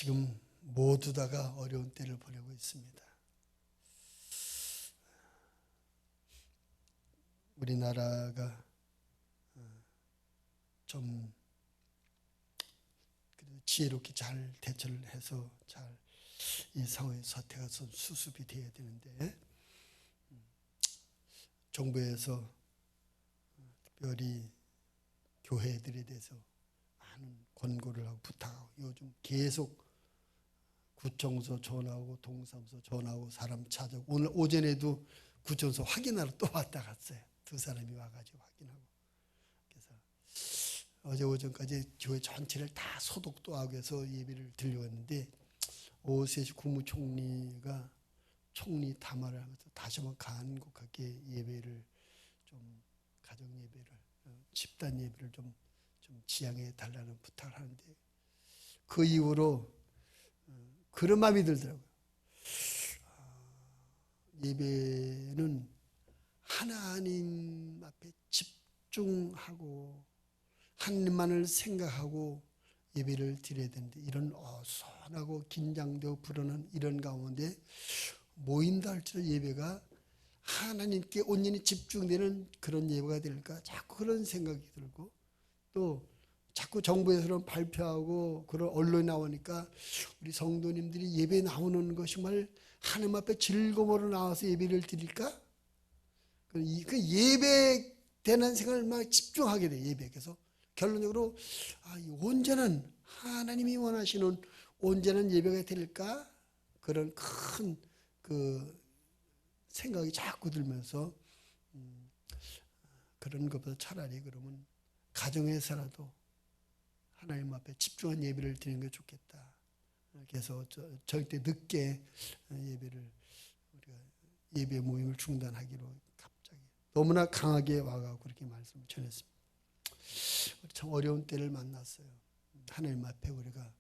지금 모두 다가 어려운 때를 보내고 있습니다. 우리나라가 좀 지혜롭게 잘 대처를 해서 잘 이 상황의 사태가 좀 수습이 되어야 되는데, 정부에서 특별히 교회들에 대해서 많은 권고를 하고 부탁하고, 요즘 계속 구청서 전화하고 동사무소 전화하고 사람 찾아오고, 오늘 오전에도 구청서 확인하러 또 왔다 갔어요. 두 사람이 와가지고 확인하고. 그래서 어제 오전까지 교회 전체를 다 소독도 하고 해서 예배를 드려왔는데, 오세시 국무총리가 총리 담화를 하면서 다시 한번 간곡하게 예배를 좀, 가정 예배를, 집단 예배를 좀 지양해 달라는 부탁을 하는데, 그 이후로 그런 마음이 들더라고요. 예배는 하나님 앞에 집중하고 하나님만을 생각하고 예배를 드려야 되는데, 이런 어수선하고 긴장되고 불안한 이런 가운데 모인다 할지라도 예배가 하나님께 온전히 집중되는 그런 예배가 될까, 자꾸 그런 생각이 들고, 또 자꾸 정부에서는 발표하고 그런 언론에 나오니까 우리 성도님들이 예배에 나오는 것이 정말 하나님 앞에 즐거움으로 나와서 예배를 드릴까? 그 예배 되는 생각을 막 집중하게 돼. 예배. 그래서 결론적으로 이 온전한 하나님이 원하시는 온전한 예배가 될까? 그런 큰 생각이 자꾸 들면서 그런 것보다 차라리 그러면 가정에서라도 하나님 앞에 집중한 예배를 드리는 게 좋겠다. 그래서 절대 늦게 예배를, 우리가 예배 모임을 중단하기로 갑자기 너무나 강하게 와가고 그렇게 말씀을 전했습니다. 참 어려운 때를 만났어요. 하나님 앞에 우리가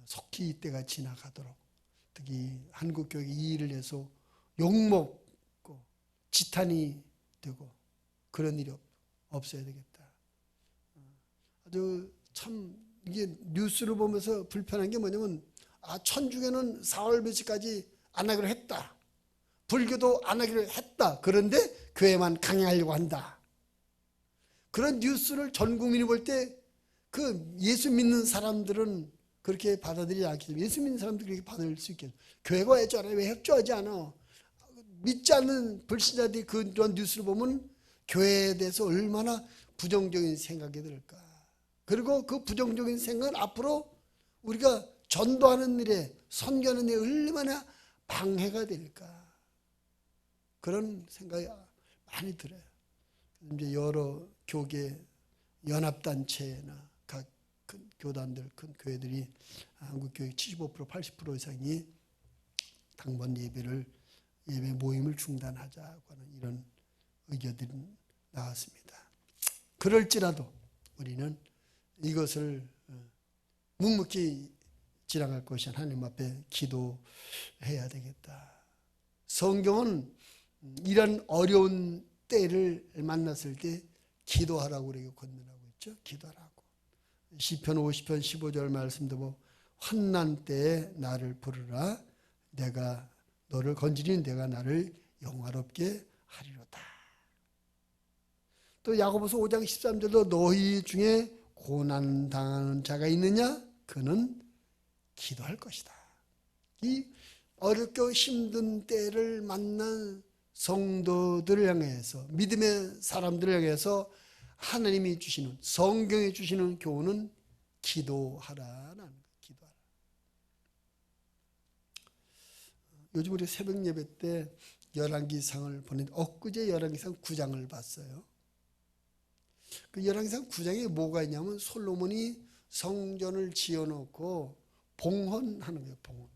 속히 이때가 지나가도록, 특히 한국교회 이 일을 해서 욕먹고 지탄이 되고 그런 일이 없어야 되겠다. 아주 참 이게 뉴스를 보면서 불편한 게 뭐냐면, 천주교는 4월 며칠까지 안 하기로 했다. 불교도 안 하기로 했다. 그런데 교회만 강행하려고 한다. 그런 뉴스를 전 국민이 볼 때 그 예수 믿는 사람들은 그렇게 받아들이지 않기 때문에, 예수 믿는 사람들이 그렇게 받아들일 수 있겠죠. 교회가 왜 협조하지 않아? 믿지 않는 불신자들이 그런 뉴스를 보면 교회에 대해서 얼마나 부정적인 생각이 들까. 그리고 그 부정적인 생각은 앞으로 우리가 전도하는 일에, 선교하는 일에 얼마나 방해가 될까. 그런 생각이 많이 들어요. 이제 여러 교계 연합단체나 각 큰 교단들, 큰 교회들이 한국교회 75% 80% 이상이 당번 예배 모임을 중단하자고 하는 이런 의견들이 나왔습니다. 그럴지라도 우리는 이것을 묵묵히 지나갈 것이 하나님 앞에 기도해야 되겠다. 성경은 이런 어려운 때를 만났을 때 기도하라고 우리에게 권면하고 있죠. 기도하라고. 시편 50편 15절 말씀도 보면, 환난 때에 나를 부르라, 내가 너를 건지리니 내가 나를 영화롭게 하리로다. 또 야고보서 5장 13절도 너희 중에 고난 당하는 자가 있느냐? 그는 기도할 것이다. 이 어렵고 힘든 때를 만난 성도들을 향해서, 믿음의 사람들을 향해서 하나님이 주시는, 성경에 주시는 교훈은 기도하라는 거예요. 기도하라. 요즘 우리 새벽 예배 때 열왕기상을 보냈는데, 엊그제 열왕기상 9장을 봤어요. 그 열왕기상 9장에 뭐가 있냐면, 솔로몬이 성전을 지어놓고 봉헌하는 거예요. 봉헌.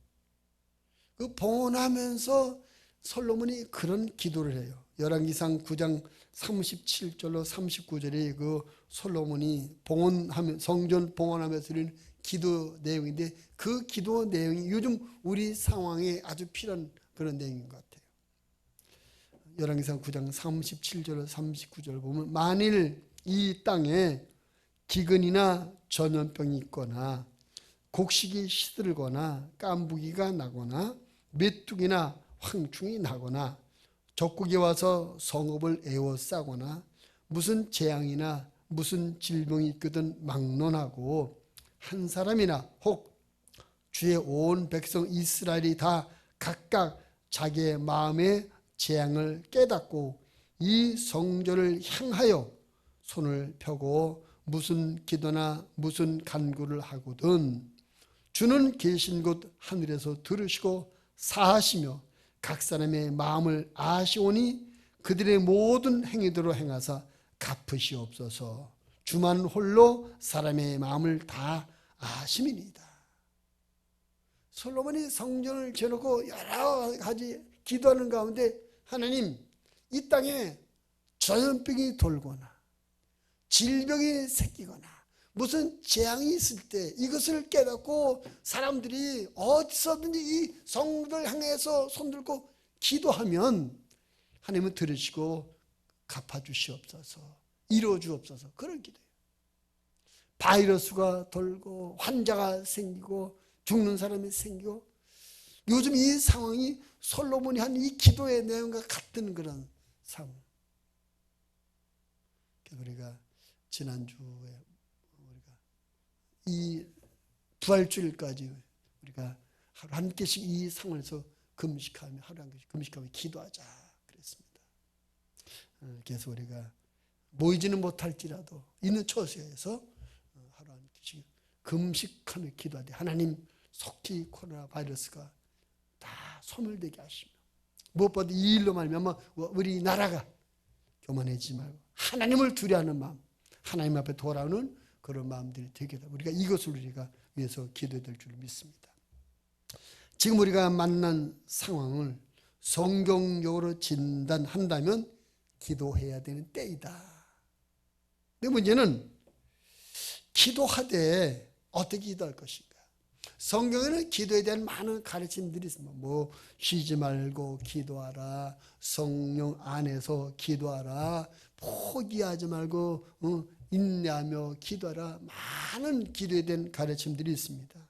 그 봉헌하면서 솔로몬이 그런 기도를 해요. 열왕기상 9장 37절로 39절에 그 솔로몬이 봉헌하면, 성전 봉헌하면서 드리는 기도 내용인데, 그 기도 내용이 요즘 우리 상황에 아주 필요한 그런 내용인 것 같아요. 열왕기상 9장 37절로 39절 보면, 만일 이 땅에 기근이나 전염병이 있거나 곡식이 시들거나 깐부기가 나거나 메뚜기나 황충이 나거나 적국이 와서 성읍을 에워싸거나 무슨 재앙이나 무슨 질병이 있거든 막론하고 한 사람이나 혹 주의 온 백성 이스라엘이 다 각각 자기의 마음의 재앙을 깨닫고 이 성전을 향하여 손을 펴고 무슨 기도나 무슨 간구를 하거든 주는 계신 곳 하늘에서 들으시고 사하시며 각 사람의 마음을 아시오니 그들의 모든 행위대로 행하사 갚으시옵소서. 주만 홀로 사람의 마음을 다 아심이니이다. 솔로몬이 성전을 지어놓고 여러 가지 기도하는 가운데 하나님, 이 땅에 전염병이 돌거나 질병이 생기거나 무슨 재앙이 있을 때 이것을 깨닫고 사람들이 어디서든지 이 성전을 향해서 손들고 기도하면 하나님은 들으시고 갚아주시옵소서, 이루어주옵소서. 그런 기도예요. 바이러스가 돌고 환자가 생기고 죽는 사람이 생기고 요즘 이 상황이 솔로몬이 한 이 기도의 내용과 같은 그런 상황. 우리가 지난주에 우리가 이 부활주일까지 우리가 하루 한 개씩 이 상황에서 금식하며 하루 한 개씩 금식하며 기도하자 그랬습니다. 그래서 우리가 모이지는 못할지라도 있는 처소에서 하루 한 개씩 금식하며 기도하되 하나님 속히 코로나 바이러스가 다 소멸되게 하시며 무엇보다 이 일로 말미암아 우리 나라가 교만해지지 말고 하나님을 두려워하는 마음, 하나님 앞에 돌아오는 그런 마음들이 되게 되고 우리가 이것을 우리가 위해서 기도해야 될 줄 믿습니다. 지금 우리가 만난 상황을 성경적으로 진단한다면 기도해야 되는 때이다. 근데 문제는 기도하되 어떻게 기도할 것인가? 성경에는 기도에 대한 많은 가르침들이 있습니다. 뭐 쉬지 말고 기도하라, 성령 안에서 기도하라, 포기하지 말고 인내하며 기도하라. 많은 기도에 대한 가르침들이 있습니다.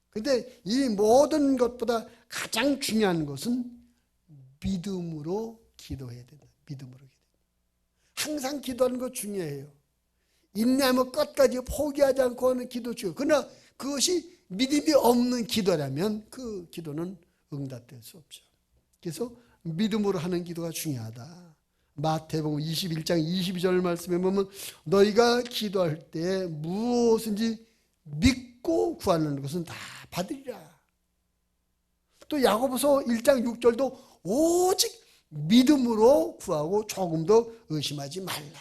그런데 이 모든 것보다 가장 중요한 것은 믿음으로 기도해야 된다. 믿음으로 기도. 항상 기도하는 거 중요해요. 인내하며 끝까지 포기하지 않고 하는 기도 중요해요. 그러나 그것이 믿음이 없는 기도라면 그 기도는 응답될 수 없죠. 그래서 믿음으로 하는 기도가 중요하다. 마태복음 21장 22절 말씀에 보면 너희가 기도할 때 무엇인지 믿고 구하는 것은 다 받으리라. 또 야고보서 1장 6절도 오직 믿음으로 구하고 조금 더 의심하지 말라.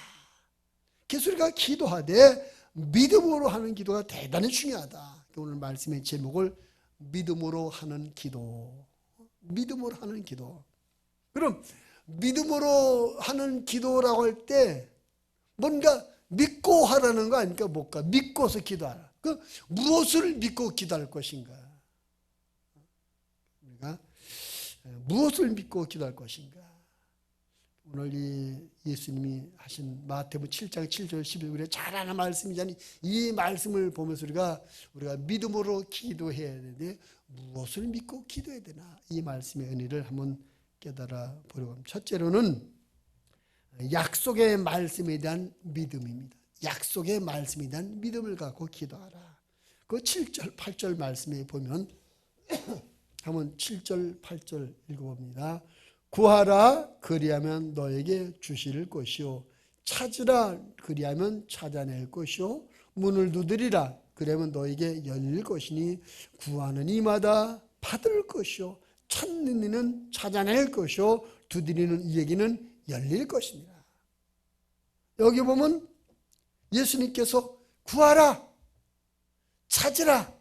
그래서 우리가 기도하되 믿음으로 하는 기도가 대단히 중요하다. 오늘 말씀의 제목을 믿음으로 하는 기도. 믿음으로 하는 기도. 그럼 믿음으로 하는 기도라고 할 때 뭔가 믿고 하라는 거 아닙니까? 뭘까? 믿고서 기도하라. 그 무엇을 믿고 기도할 것인가? 우리가 무엇을 믿고 기도할 것인가? 오늘 이 예수님이 하신 마태복음 7장 7절 11절 우리가 잘 아는 말씀이잖아요. 이 말씀을 보면서 우리가 믿음으로 기도해야 되는데 무엇을 믿고 기도해야 되나? 이 말씀의 은혜를 한번 깨달아 보려고 합니다. 첫째로는 약속의 말씀에 대한 믿음입니다. 약속의 말씀에 대한 믿음을 갖고 기도하라. 그 7절 8절 말씀에 보면 한번 7절 8절 읽어봅니다. 구하라 그리하면 너에게 주실 것이요 찾으라 그리하면 찾아낼 것이요 문을 두드리라 그러면 너에게 열릴 것이니 구하는 이마다 받을 것이요 찾는 이는 찾아낼 것이요 두드리는 이에게는 열릴 것이니라. 여기 보면 예수님께서 구하라 찾으라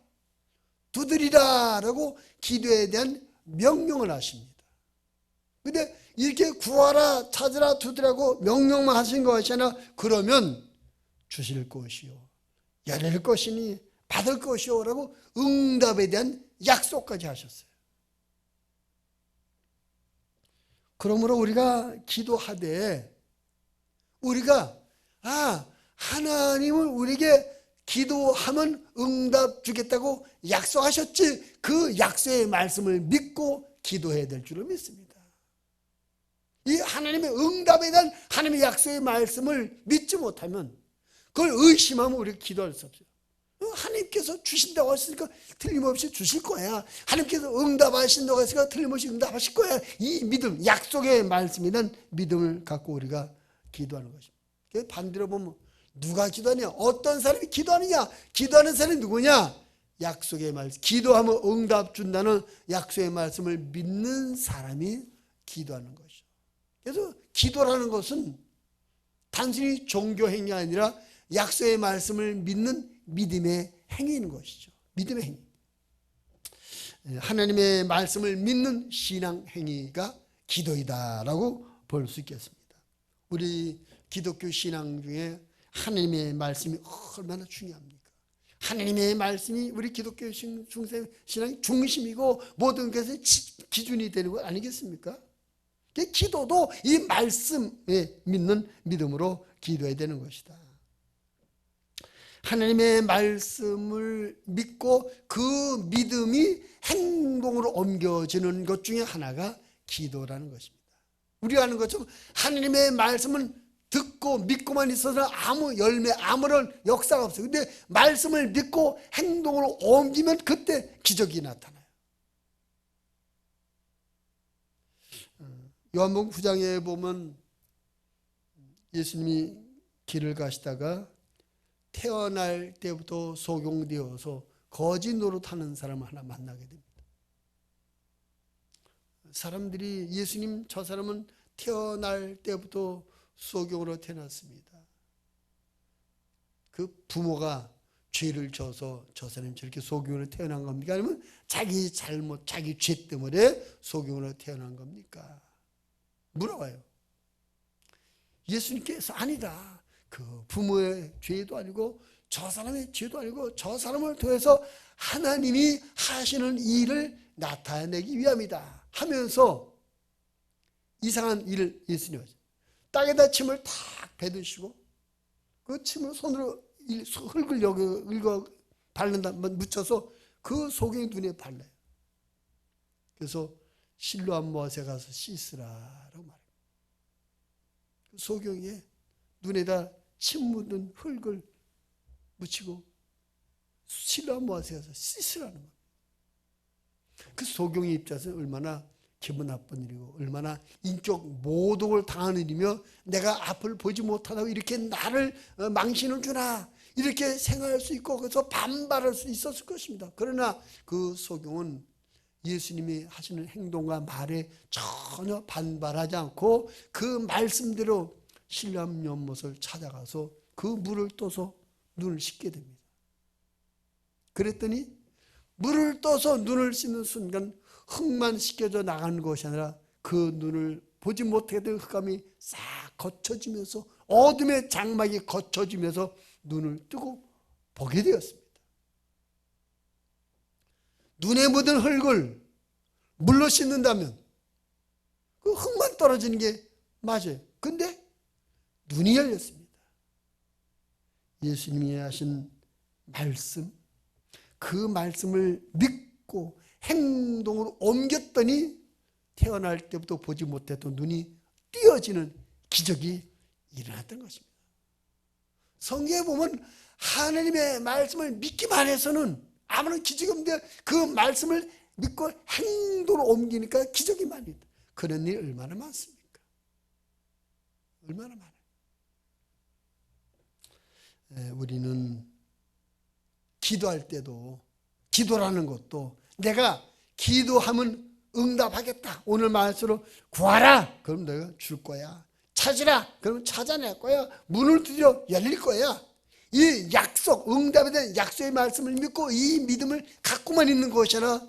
두드리라 라고 기도에 대한 명령을 하십니다. 근데 이렇게 구하라 찾으라 두드리라고 명령만 하신 것이 아니라 그러면 주실 것이요 열릴 것이니 받을 것이요 라고 응답에 대한 약속까지 하셨어요. 그러므로 우리가 기도하되 우리가 하나님은 우리에게 기도하면 응답 주겠다고 약속하셨지, 그 약속의 말씀을 믿고 기도해야 될 줄로 믿습니다. 이 하나님의 응답에 대한 하나님의 약속의 말씀을 믿지 못하면, 그걸 의심하면 우리가 기도할 수 없어요. 하나님께서 주신다고 하시니까 틀림없이 주실 거야. 하나님께서 응답하신다고 하시니까 틀림없이 응답하실 거야. 이 믿음, 약속의 말씀이란 믿음을 갖고 우리가 기도하는 것입니다. 반대로 보면 누가 기도하냐? 어떤 사람이 기도하느냐? 기도하는 사람이 누구냐? 약속의 말씀, 기도하면 응답 준다는 약속의 말씀을 믿는 사람이 기도하는 것이죠. 그래서 기도라는 것은 단순히 종교 행위가 아니라 약속의 말씀을 믿는 믿음의 행위인 것이죠. 믿음의 행위. 하나님의 말씀을 믿는 신앙 행위가 기도이다라고 볼 수 있겠습니다. 우리 기독교 신앙 중에 하나님의 말씀이 얼마나 중요합니까? 하나님의 말씀이 우리 기독교 신앙의 중심이고 모든 것의 기준이 되는 것 아니겠습니까? 기도도 이 말씀에 믿는 믿음으로 기도해야 되는 것이다. 하나님의 말씀을 믿고 그 믿음이 행동으로 옮겨지는 것 중에 하나가 기도라는 것입니다. 우리가 아는 것처럼 하나님의 말씀은 듣고 믿고만 있어서는 아무 열매, 아무런 역사가 없어요. 근데 말씀을 믿고 행동으로 옮기면 그때 기적이 나타나요. 요한복음 9장에 보면 예수님이 길을 가시다가 태어날 때부터 소경되어서 거짓 노릇하는 사람을 하나 만나게 됩니다. 사람들이 예수님, 저 사람은 태어날 때부터 소경으로 태어났습니다. 그 부모가 죄를 져서 저 사람이 저렇게 소경으로 태어난 겁니까? 아니면 자기 잘못, 자기 죄 때문에 소경으로 태어난 겁니까? 물어봐요. 예수님께서 아니다. 그 부모의 죄도 아니고 저 사람의 죄도 아니고 저 사람을 통해서 하나님이 하시는 일을 나타내기 위함이다 하면서 이상한 일을 예수님이 하죠. 땅에다 침을 탁 베드시고 그 침을 손으로 흙을 여기 바른다, 묻혀서 그 소경이 눈에 발라요. 그래서 실로암 못에 가서 씻으라라고 말해요. 그 소경이 눈에다 침 묻은 흙을 묻히고 실로암 못에 가서 씻으라는 거예요. 그 소경의 입장에서는 얼마나 기분 나쁜 일이고 얼마나 인격 모독을 당하는 일이며 내가 앞을 보지 못하다고 이렇게 나를 망신을 주나 이렇게 생각할 수 있고 그래서 반발할 수 있었을 것입니다. 그러나 그 소경은 예수님이 하시는 행동과 말에 전혀 반발하지 않고 그 말씀대로 실로암 연못을 찾아가서 그 물을 떠서 눈을 씻게 됩니다. 그랬더니 물을 떠서 눈을 씻는 순간 흙만 씻겨져 나가는 것이 아니라 그 눈을 보지 못하게 된 흑암이 싹 거쳐지면서 어둠의 장막이 거쳐지면서 눈을 뜨고 보게 되었습니다. 눈에 묻은 흙을 물로 씻는다면 그 흙만 떨어지는 게 맞아요. 근데 눈이 열렸습니다. 예수님이 하신 말씀, 그 말씀을 믿고 행동으로 옮겼더니 태어날 때부터 보지 못했던 눈이 띄어지는 기적이 일어났던 것입니다. 성경에 보면 하나님의 말씀을 믿기만 해서는 아무런 기적이 없는데 그 말씀을 믿고 행동으로 옮기니까 기적이 많습니다. 그런 일이 얼마나 많습니까? 얼마나 많아요. 우리는 기도할 때도 기도라는 것도 내가 기도하면 응답하겠다. 오늘 말씀으로 구하라. 그럼 내가 줄 거야. 찾으라. 그럼 찾아낼 거야. 문을 두드려 열릴 거야. 이 약속, 응답에 대한 약속의 말씀을 믿고 이 믿음을 갖고만 있는 것이 아니라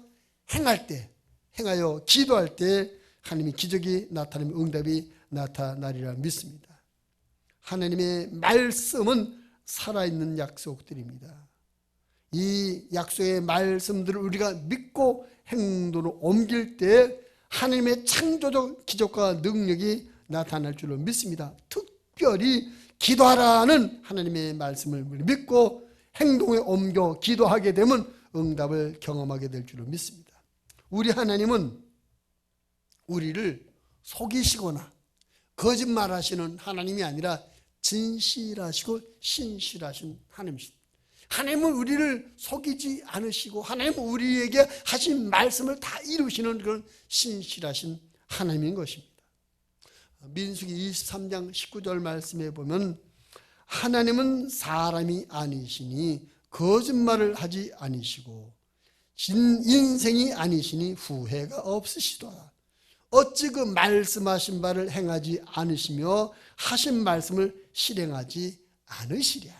행하여 기도할 때 하나님의 기적이 나타나면 응답이 나타나리라 믿습니다. 하나님의 말씀은 살아있는 약속들입니다. 이 약속의 말씀들을 우리가 믿고 행동으로 옮길 때 하나님의 창조적 기적과 능력이 나타날 줄로 믿습니다. 특별히 기도하라는 하나님의 말씀을 믿고 행동에 옮겨 기도하게 되면 응답을 경험하게 될 줄로 믿습니다. 우리 하나님은 우리를 속이시거나 거짓말하시는 하나님이 아니라 진실하시고 신실하신 하나님이십니다. 하나님은 우리를 속이지 않으시고 하나님은 우리에게 하신 말씀을 다 이루시는 그런 신실하신 하나님인 것입니다. 민수기 23장 19절 말씀에 보면 하나님은 사람이 아니시니 거짓말을 하지 아니시고 인생이 아니시니 후회가 없으시도다. 어찌 그 말씀하신 바를 행하지 않으시며 하신 말씀을 실행하지 않으시랴.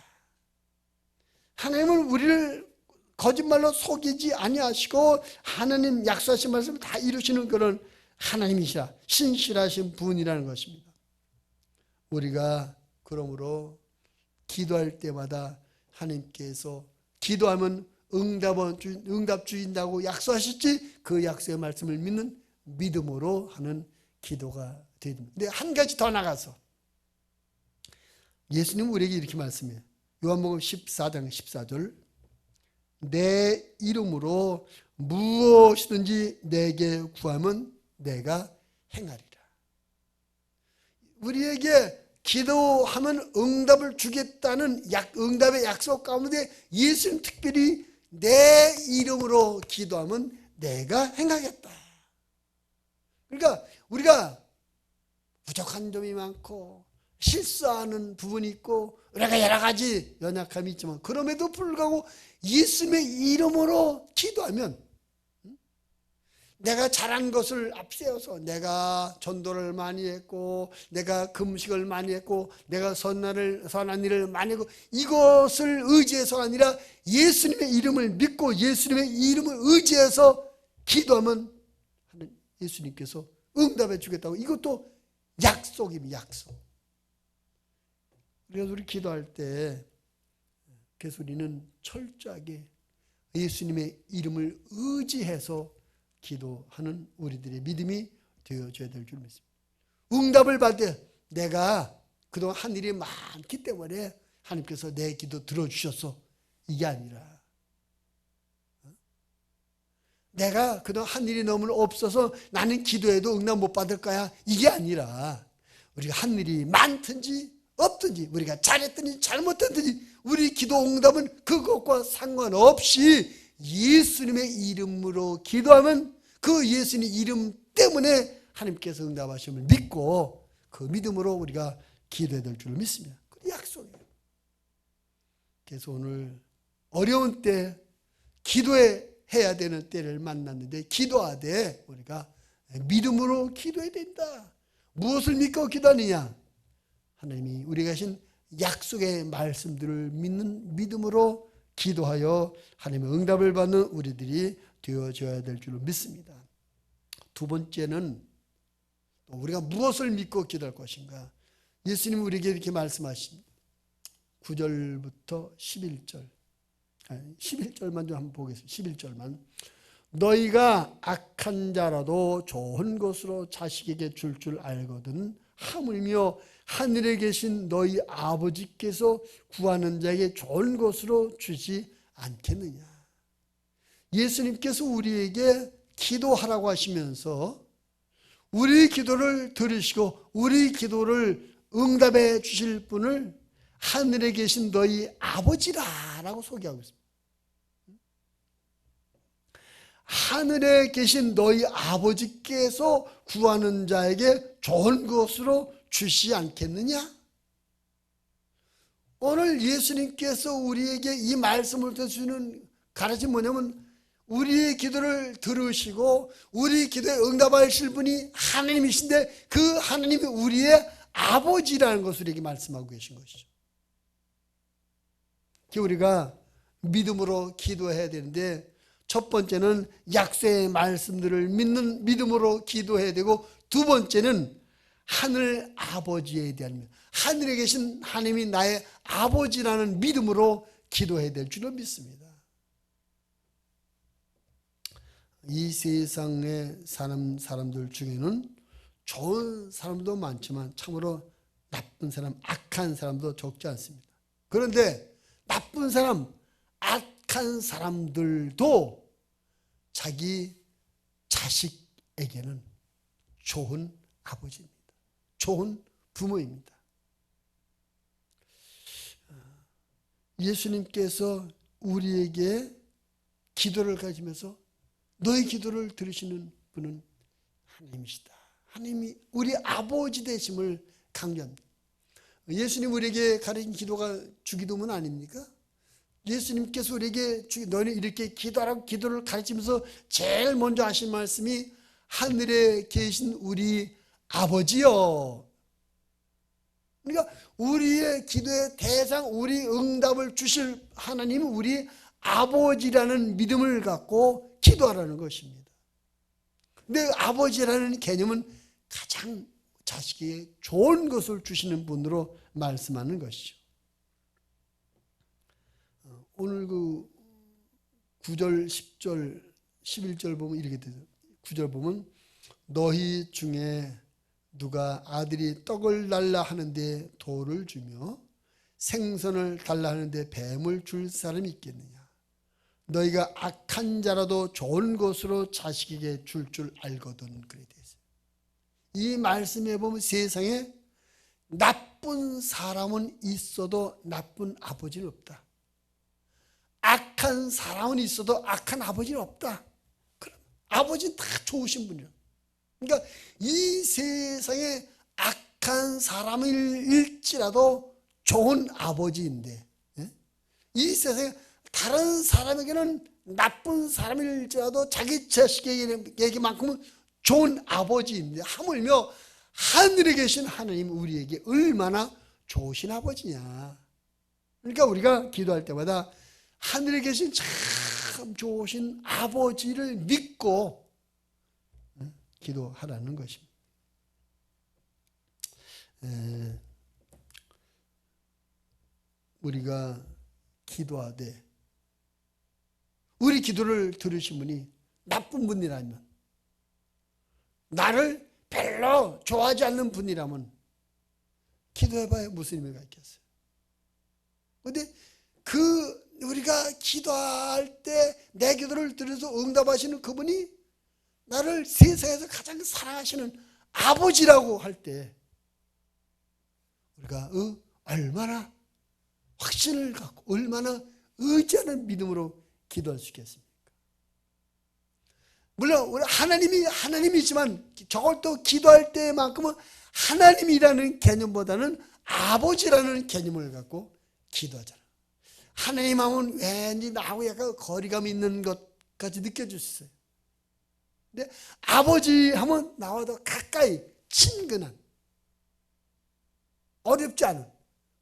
하나님은 우리를 거짓말로 속이지 아니하시고 하나님 약속하신 말씀을 다 이루시는 그런 하나님이시라 신실하신 분이라는 것입니다. 우리가 그러므로 기도할 때마다 하나님께서 기도하면 응답 주신다고 약속하셨지, 그 약속의 말씀을 믿는 믿음으로 하는 기도가 됩니다. 근데 한 가지 더 나가서 예수님 우리에게 이렇게 말씀해요. 요한복음 14장 14절 내 이름으로 무엇이든지 내게 구하면 내가 행하리라. 우리에게 기도하면 응답을 주겠다는 응답의 약속 가운데 예수님 특별히 내 이름으로 기도하면 내가 행하겠다. 그러니까 우리가 부족한 점이 많고 실수하는 부분이 있고 우리가 여러 가지 연약함이 있지만 그럼에도 불구하고 예수님의 이름으로 기도하면 내가 잘한 것을 앞세워서 내가 전도를 많이 했고 내가 금식을 많이 했고 내가 선한 일을 많이 했고 이것을 의지해서가 아니라 예수님의 이름을 믿고 예수님의 이름을 의지해서 기도하면 예수님께서 응답해 주겠다고. 이것도 약속입니다. 약속. 그래서 우리 기도할 때 그래서 우리는 철저하게 예수님의 이름을 의지해서 기도하는 우리들의 믿음이 되어줘야 될 줄 믿습니다. 응답을 받을 내가 그동안 한 일이 많기 때문에 하나님께서 내 기도 들어주셨어, 이게 아니라 내가 그동안 한 일이 너무 없어서 나는 기도해도 응답 못 받을 거야, 이게 아니라 우리가 한 일이 많든지 없든지 우리가 잘했든지 잘못했든지 우리 기도 응답은 그것과 상관없이 예수님의 이름으로 기도하면 그 예수님 이름 때문에 하나님께서 응답하심을 믿고 그 믿음으로 우리가 기도해야 될 줄 믿습니다. 그 약속이에요. 그래서 오늘 어려운 때 기도해야 되는 때를 만났는데 기도하되 우리가 믿음으로 기도해야 된다. 무엇을 믿고 기도하느냐? 하나님이 우리가 하신 약속의 말씀들을 믿는 믿음으로 기도하여 하나님의 응답을 받는 우리들이 되어져야 될 줄로 믿습니다. 두 번째는 우리가 무엇을 믿고 기도할 것인가? 예수님이 우리에게 이렇게 말씀하신 9절부터 11절만 좀 한번 보겠습니다. 11절만. 너희가 악한 자라도 좋은 것으로 자식에게 줄 알거든 하물며 하늘에 계신 너희 아버지께서 구하는 자에게 좋은 것으로 주지 않겠느냐. 예수님께서 우리에게 기도하라고 하시면서 우리 기도를 들으시고 우리 기도를 응답해 주실 분을 하늘에 계신 너희 아버지라고 소개하고 있습니다. 하늘에 계신 너희 아버지께서 구하는 자에게 좋은 것으로 주시지 않겠느냐? 오늘 예수님께서 우리에게 이 말씀을 주시는 가르침이 뭐냐면 우리의 기도를 들으시고 우리 기도에 응답하실 분이 하나님이신데 그 하나님이 우리의 아버지라는 것을 우리에게 말씀하고 계신 것이죠. 우리가 믿음으로 기도해야 되는데 첫 번째는 약속의 말씀들을 믿는 믿음으로 기도해야 되고 두 번째는 하늘 아버지에 대한 하늘에 계신 하나님이 나의 아버지라는 믿음으로 기도해야 될 줄로 믿습니다. 이 세상의 사람들 중에는 좋은 사람도 많지만 참으로 나쁜 사람, 악한 사람도 적지 않습니다. 그런데 나쁜 사람, 악한 사람들도 자기 자식에게는 좋은 아버지입니다. 좋은 부모입니다. 예수님께서 우리에게 기도를 가지면서 너의 기도를 들으시는 분은 하나님이시다. 하나님이 우리 아버지 되심을 강조합니다. 예수님 우리에게 가르친 기도가 주기도문 아닙니까? 예수님께서 우리에게 너는 이렇게 기도하라고 기도를 가르치면서 제일 먼저 하신 말씀이 하늘에 계신 우리 아버지요. 그러니까 우리의 기도의 대상, 우리 응답을 주실 하나님은 우리 아버지라는 믿음을 갖고 기도하라는 것입니다. 근데 아버지라는 개념은 가장 자식에게 좋은 것을 주시는 분으로 말씀하는 것이죠. 오늘 그 9절, 10절, 11절 보면 이렇게 되죠. 9절 보면 너희 중에 누가 아들이 떡을 달라 하는데 돌을 주며 생선을 달라 하는데 뱀을 줄 사람이 있겠느냐. 너희가 악한 자라도 좋은 것으로 자식에게 줄 알거든. 그래 되어 있어요. 이 말씀에 보면 세상에 나쁜 사람은 있어도 나쁜 아버지는 없다. 악한 사람은 있어도 악한 아버지는 없다. 그럼 아버지는 다 좋으신 분이야. 그러니까 이 세상에 악한 사람일지라도 좋은 아버지인데, 이 세상에 다른 사람에게는 나쁜 사람일지라도 자기 자식에게만큼은 좋은 아버지인데, 하물며 하늘에 계신 하나님 우리에게 얼마나 좋으신 아버지냐. 그러니까 우리가 기도할 때마다 하늘에 계신 참 좋으신 아버지를 믿고 기도하라는 것입니다. 우리가 기도하되 우리 기도를 들으신 분이 나쁜 분이라면, 나를 별로 좋아하지 않는 분이라면 기도해봐야 무슨 의미가 있겠어요. 그런데 우리가 기도할 때 내 기도를 들어서 응답하시는 그분이 나를 세상에서 가장 사랑하시는 아버지라고 할 때 우리가 얼마나 확신을 갖고 얼마나 의지하는 믿음으로 기도할 수 있겠습니까? 물론 우리 하나님이지만 저걸 또 기도할 때만큼은 하나님이라는 개념보다는 아버지라는 개념을 갖고 기도하잖아요. 하나님 하면 왠지 나하고 약간 거리감이 있는 것까지 느껴질 수 있어요. 근데 아버지 하면 나와 더 가까이 친근한, 어렵지 않은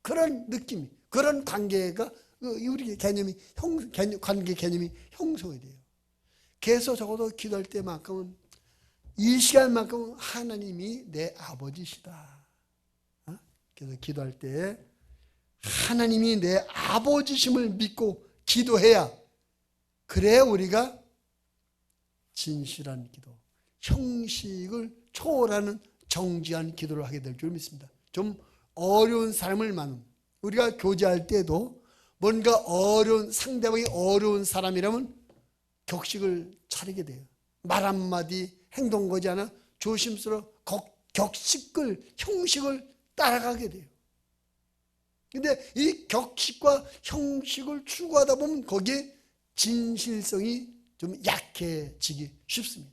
그런 느낌, 그런 관계가 우리 관계 개념이 형성이 돼요. 그래서 적어도 기도할 때만큼은, 이 시간만큼은 하나님이 내 아버지시다. 그래서 기도할 때 하나님이 내 아버지심을 믿고 기도해야, 그래야 우리가 진실한 기도, 형식을 초월하는 정직한 기도를 하게 될 줄 믿습니다. 좀 어려운 사람을 만나면, 우리가 교제할 때도 뭔가 상대방이 어려운 사람이라면 격식을 차리게 돼요. 말 한마디, 행동 거지 않아 조심스러워 형식을 따라가게 돼요. 근데 이 격식과 형식을 추구하다 보면 거기에 진실성이 좀 약해지기 쉽습니다.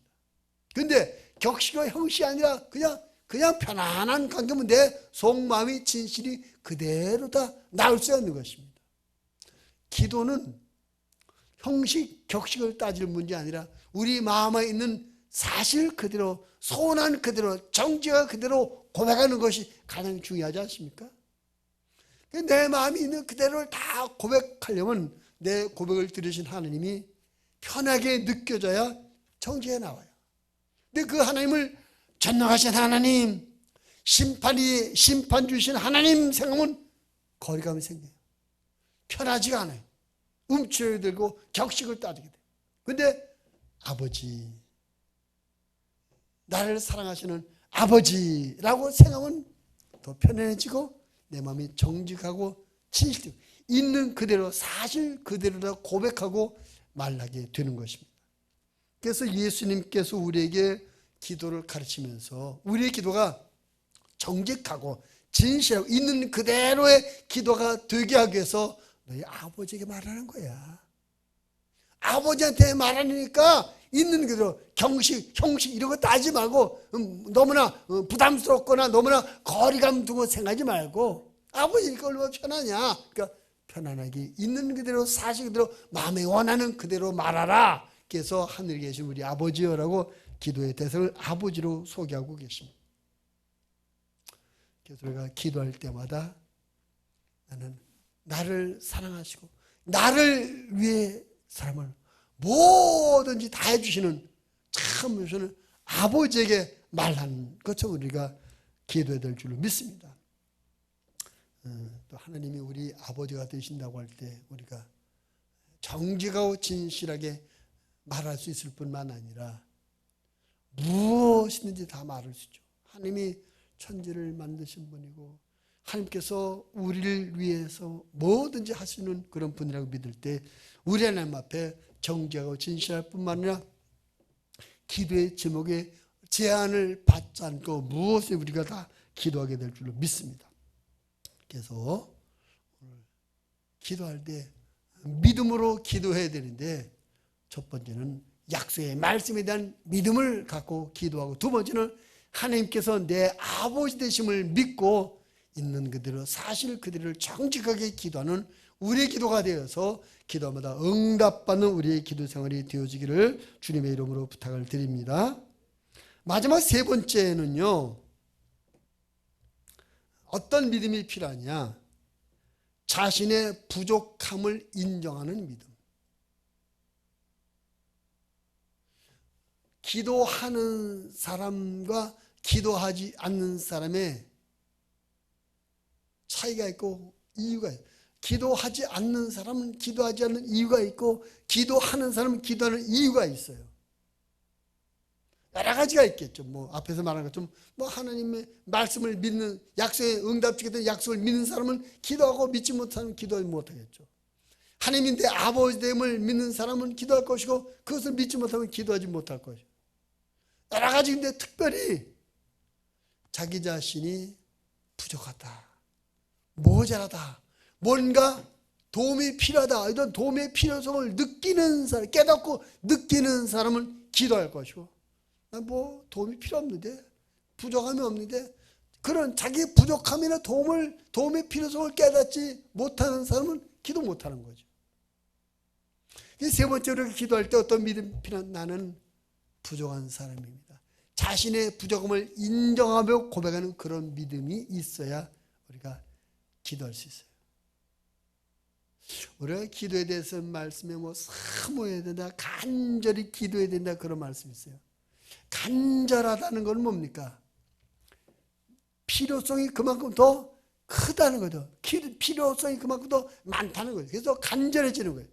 근데 격식과 형식이 아니라 그냥 편안한 관계면 내 속마음이 진실이 그대로 다 나올 수 있는 것입니다. 기도는 형식, 격식을 따질 문제 아니라 우리 마음에 있는 사실 그대로, 소원한 그대로, 정죄가 그대로 고백하는 것이 가장 중요하지 않습니까? 내 마음이 있는 그대로를 다 고백하려면 내 고백을 들으신 하나님이 편하게 느껴져야 정죄가 나와요. 근데 그 하나님을 전능하신 하나님, 심판 주신 하나님 생각하면 거리감이 생겨요. 편하지가 않아요. 움츠려 들고 격식을 따지게 돼요. 근데 아버지, 나를 사랑하시는 아버지라고 생각하면 더 편안해지고 내 마음이 정직하고 진실되고, 있는 그대로 사실 그대로다 고백하고 말하게 되는 것입니다. 그래서 예수님께서 우리에게 기도를 가르치면서 우리의 기도가 정직하고 진실하고 있는 그대로의 기도가 되게 하기 위해서 너희 아버지에게 말하는 거야. 아버지한테 말하니까 있는 그대로 형식 이런 거 따지 말고 너무나 부담스럽거나 너무나 거리감 두고 생각하지 말고 아버지니까 얼마나 편하냐. 그러니까 편안하게 있는 그대로 사실 그대로 마음에 원하는 그대로 말하라. 그래서 하늘에 계신 우리 아버지여라고 기도의 대상을 아버지로 소개하고 계십니다. 그래서 우리가 기도할 때마다 나는 나를 사랑하시고 나를 위해 사람을 뭐든지 다 해주시는 참 무슨 아버지에게 말하는 것처럼 우리가 기도해야 될 줄로 믿습니다. 또 하나님이 우리 아버지가 되신다고 할 때 우리가 정직하고 진실하게 말할 수 있을 뿐만 아니라 무엇이든지 다 말할 수 있죠. 하나님이 천지를 만드신 분이고 하나님께서 우리를 위해서 뭐든지 하시는 그런 분이라고 믿을 때 우리 하나님 앞에 정직하고 진실할 뿐만 아니라 기도의 제목에 제한을 받지 않고 무엇을 우리가 다 기도하게 될 줄로 믿습니다. 그래서 오늘 기도할 때 믿음으로 기도해야 되는데 첫 번째는 약속의 말씀에 대한 믿음을 갖고 기도하고 두 번째는 하나님께서 내 아버지 되심을 믿고 있는 그대로 사실 그대로를 정직하게 기도하는 우리의 기도가 되어서 기도마다 응답받는 우리의 기도 생활이 되어지기를 주님의 이름으로 부탁을 드립니다. 마지막 세 번째는요. 어떤 믿음이 필요하냐? 자신의 부족함을 인정하는 믿음. 기도하는 사람과 기도하지 않는 사람의 차이가 있고 이유가 있어요. 기도하지 않는 사람은 기도하지 않는 이유가 있고 기도하는 사람은 기도하는 이유가 있어요. 여러 가지가 있겠죠. 앞에서 말한 것처럼 하나님의 말씀을 믿는 약속에 응답주게 약속을 믿는 사람은 기도하고 믿지 못하면 기도하지 못하겠죠. 하나님이 내 아버지 됨을 믿는 사람은 기도할 것이고 그것을 믿지 못하면 기도하지 못할 것이고 여러 가지인데 특별히 자기 자신이 부족하다, 모자라다, 뭔가 도움이 필요하다 이런 도움의 필요성을 느끼는 사람, 깨닫고 느끼는 사람은 기도할 것이고 난 도움이 필요 없는데 부족함이 없는데 그런 자기 부족함이나 도움의 필요성을 깨닫지 못하는 사람은 기도 못하는 거죠. 세 번째로 기도할 때 어떤 믿음이 필요한 나는 부족한 사람입니다. 자신의 부족함을 인정하며 고백하는 그런 믿음이 있어야 우리가 기도할 수 있어요. 우리가 기도에 대해서 말씀에 사모해야 된다, 간절히 기도해야 된다 그런 말씀이 있어요. 간절하다는 건 뭡니까? 필요성이 그만큼 더 크다는 거죠. 필요성이 그만큼 더 많다는 거죠. 그래서 간절해지는 거예요.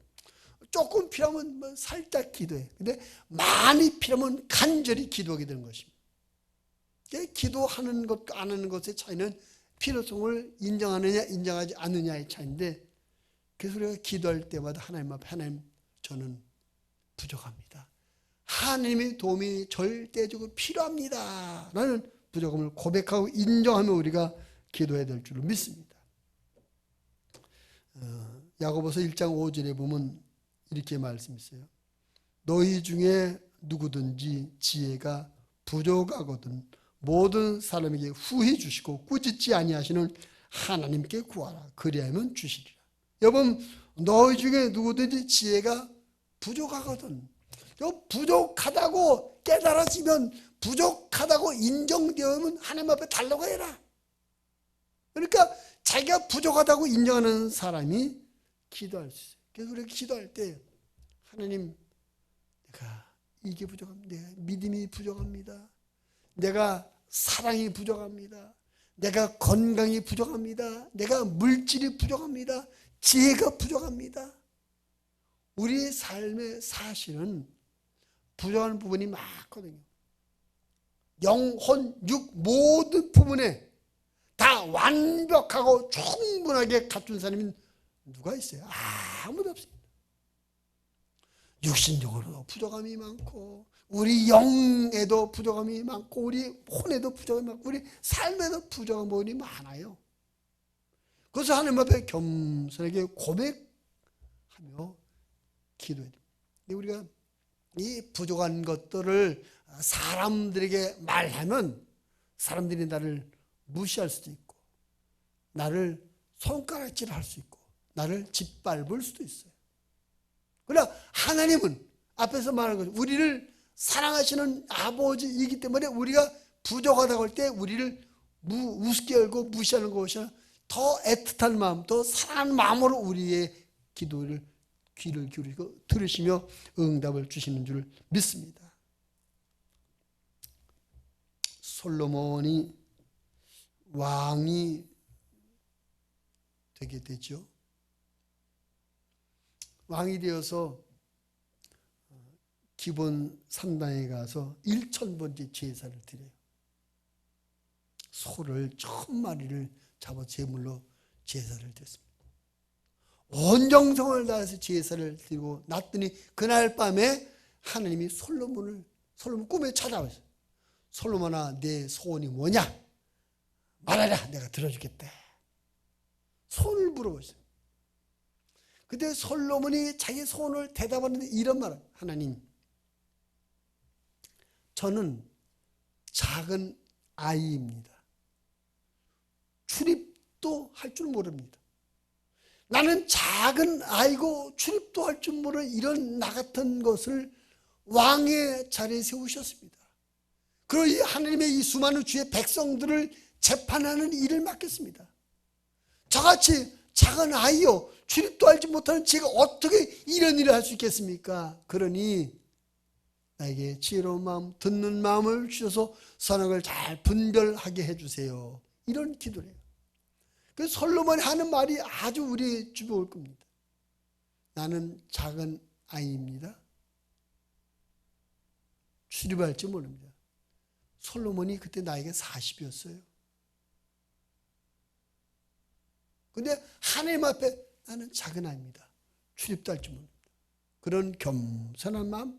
조금 필요하면 살짝 기도해. 근데 많이 필요하면 간절히 기도하게 되는 것입니다. 기도하는 것과 안 하는 것의 차이는 필요성을 인정하느냐 인정하지 않느냐의 차이인데 그래서 우리가 기도할 때마다 하나님 앞에 하나님 저는 부족합니다. 하나님의 도움이 절대적으로 필요합니다. 라는 부족함을 고백하고 인정하며 우리가 기도해야 될 줄로 믿습니다. 야고보서 1장 5절에 보면 이렇게 말씀했어요. 너희 중에 누구든지 지혜가 부족하거든 모든 사람에게 후히 주시고 꾸짖지 아니하시는 하나님께 구하라. 그리하면 주시리라. 여러분 너희 중에 누구든지 지혜가 부족하거든. 부족하다고 깨달아지면 부족하다고 인정되면 하나님 앞에 달라고 해라. 그러니까 자기가 부족하다고 인정하는 사람이 기도할 수 있어요. 그래서 우리가 기도할 때 하나님 내가 이게 부족합니다. 내가 믿음이 부족합니다. 내가 사랑이 부족합니다. 내가 건강이 부족합니다. 내가 물질이 부족합니다. 지혜가 부족합니다. 우리의 삶의 사실은 부족한 부분이 많거든요. 영혼, 육 모든 부분에 다 완벽하고 충분하게 갖춘 사람이 누가 있어요? 아무도 없습니다. 육신적으로도 부족함이 많고, 우리 영에도 부족함이 많고, 우리 혼에도 부족함이 많고, 우리 삶에도 부족함이 많아요. 그래서 하나님 앞에 겸손하게 고백하며 기도해야 됩니다. 우리가 이 부족한 것들을 사람들에게 말하면 사람들이 나를 무시할 수도 있고, 나를 손가락질 할 수 있고, 나를 짓밟을 수도 있어요. 그러나 하나님은 앞에서 말한 것처럼 우리를 사랑하시는 아버지이기 때문에 우리가 부족하다고 할 때 우리를 우습게 열고 무시하는 것이 아니라 더 애틋한 마음, 더 사랑하는 마음으로 우리의 기도를 귀를 기울이고 들으시며 응답을 주시는 줄 믿습니다. 솔로몬이 왕이 되게 되죠. 왕이 되어서 기본 산당에 가서 1000번째 제사를 드려요. 소를 1000마리를 잡아 제물로 제사를 드렸습니다. 온 정성을 다해서 제사를 드리고 났더니 그날 밤에 하나님이 솔로몬 꿈에 찾아와서 솔로몬아, 내 소원이 뭐냐? 말하라, 내가 들어주겠다. 소원을 물어보셨어요. 그때 솔로몬이 자기 소원을 대답하는데 이런 말을, 하나님, 저는 작은 아이입니다. 출입도 할 줄 모릅니다. 나는 작은 아이고 출입도 할 줄 모르는 이런 나 같은 것을 왕의 자리에 세우셨습니다. 그리고 이 하나님의 이 수많은 주의 백성들을 재판하는 일을 맡겼습니다. 저같이 작은 아이요, 출입도 알지 못하는 제가 어떻게 이런 일을 할 수 있겠습니까? 그러니 나에게 지혜로운 마음, 듣는 마음을 주셔서 선악을 잘 분별하게 해주세요. 이런 기도를 해요. 그래서 솔로몬이 하는 말이 아주 우리 주변에 올 겁니다. 나는 작은 아이입니다. 출입할지 모릅니다. 솔로몬이 그때 나이가 40이었어요. 근데 하나님 앞에 나는 작은 아이입니다. 출입도 할 줄 모릅니다. 그런 겸손한 마음,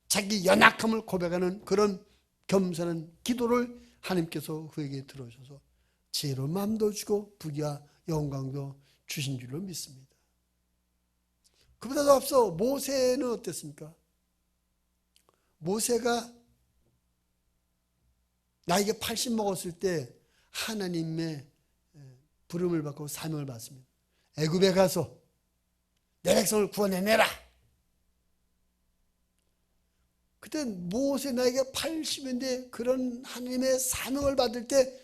자기 연약함을 고백하는 그런 겸손한 기도를 하나님께서 그에게 들어주셔서 지혜로운 마음도 주고 부귀와 영광도 주신 줄로 믿습니다. 그보다도 앞서 모세는 어땠습니까? 모세가 나이가 80 먹었을 때 하나님의 부름을 받고 사명을 받습니다. 애굽에 가서 내 백성을 구원해내라. 그때 모세 나이가 80인데 그런 하나님의 사명을 받을 때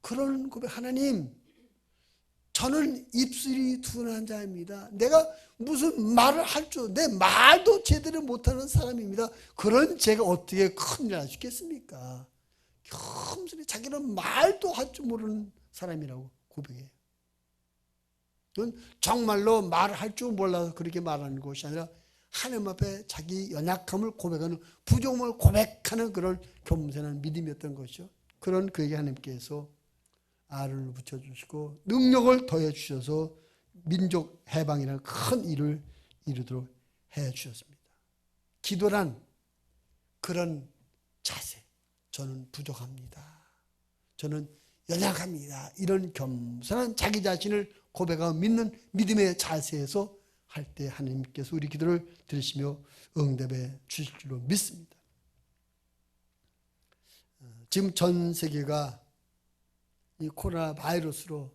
그런 고백, 하나님, 저는 입술이 둔한 자입니다. 내가 무슨 말을 할 줄, 내 말도 제대로 못하는 사람입니다. 그런 제가 어떻게 큰 일을 할 수 있겠습니까? 겸손히 자기는 말도 할 줄 모르는 사람이라고 고백해요. 그건 정말로 말을 할 줄 몰라서 그렇게 말하는 것이 아니라 하나님 앞에 자기 연약함을 고백하는, 부족함을 고백하는 그런 겸손한 믿음이었던 것이죠. 그런 그에게 하나님께서 알을 붙여주시고 능력을 더해주셔서 민족 해방이라는 큰 일을 이루도록 해주셨습니다. 기도란 그런 자세, 저는 부족합니다, 저는 연약합니다, 이런 겸손한 자기 자신을 고백하고 믿는 믿음의 자세에서 할 때 하나님께서 우리 기도를 들으시며 응답해 주실 줄로 믿습니다. 지금 전 세계가 이 코로나 바이러스로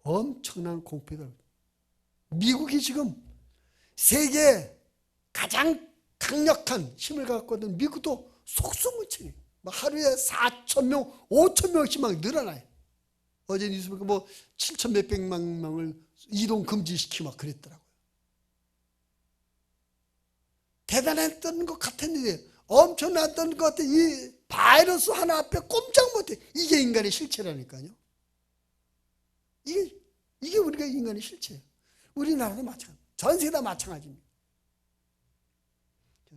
엄청난 공포다. 미국이 지금 세계 가장 강력한 힘을 갖고 있는 미국도 속수무책이에요. 하루에 4,000명, 5,000명씩 막 늘어나요. 어제 뉴스 보니까 뭐 7,000 몇백만 명을 이동 금지시키고 막 그랬더라고요. 대단했던 것 같았는데, 엄청났던 것 같아. 이 바이러스 하나 앞에 꼼짝 못해. 이게 인간의 실체라니까요. 이게 우리가 인간의 실체예요. 우리나라도 마찬가지, 전 세계 다 마찬가지입니다.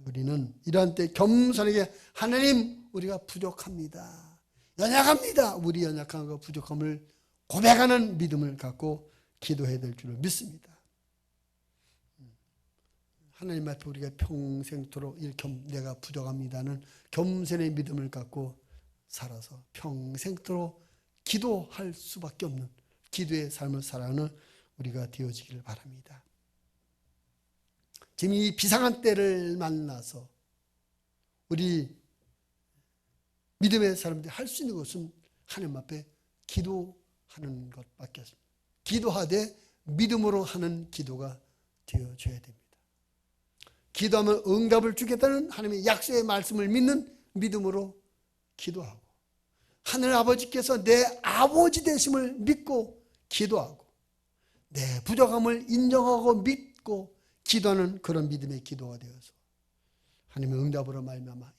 우리는 이러한 때 겸손하게, 하나님, 우리가 부족합니다, 연약합니다, 우리 연약함과 부족함을 고백하는 믿음을 갖고 기도해야 될 줄을 믿습니다. 하나님 앞에 우리가 평생토록 내가 부족합니다는 겸손의 믿음을 갖고 살아서 평생토록 기도할 수밖에 없는 기도의 삶을 살아가는 우리가 되어지기를 바랍니다. 지금 이 비상한 때를 만나서 우리 믿음의 사람들이 할 수 있는 것은 하나님 앞에 기도하는 것밖에 없습니다. 기도하되 믿음으로 하는 기도가 되어줘야 됩니다. 기도하면 응답을 주겠다는 하나님의 약속의 말씀을 믿는 믿음으로 기도하고, 하늘 아버지께서 내 아버지 되심을 믿고 기도하고, 내 부족함을 인정하고 믿고 기도하는 그런 믿음의 기도가 되어서 하나님의 응답으로 말미암아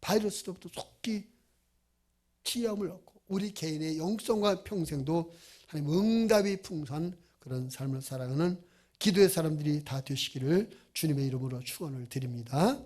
바이러스로부터 속히 치유함을 얻고 우리 개인의 영성과 평생도 하나님 응답이 풍성한 그런 삶을 살아가는 기도의 사람들이 다 되시기를 주님의 이름으로 축원을 드립니다.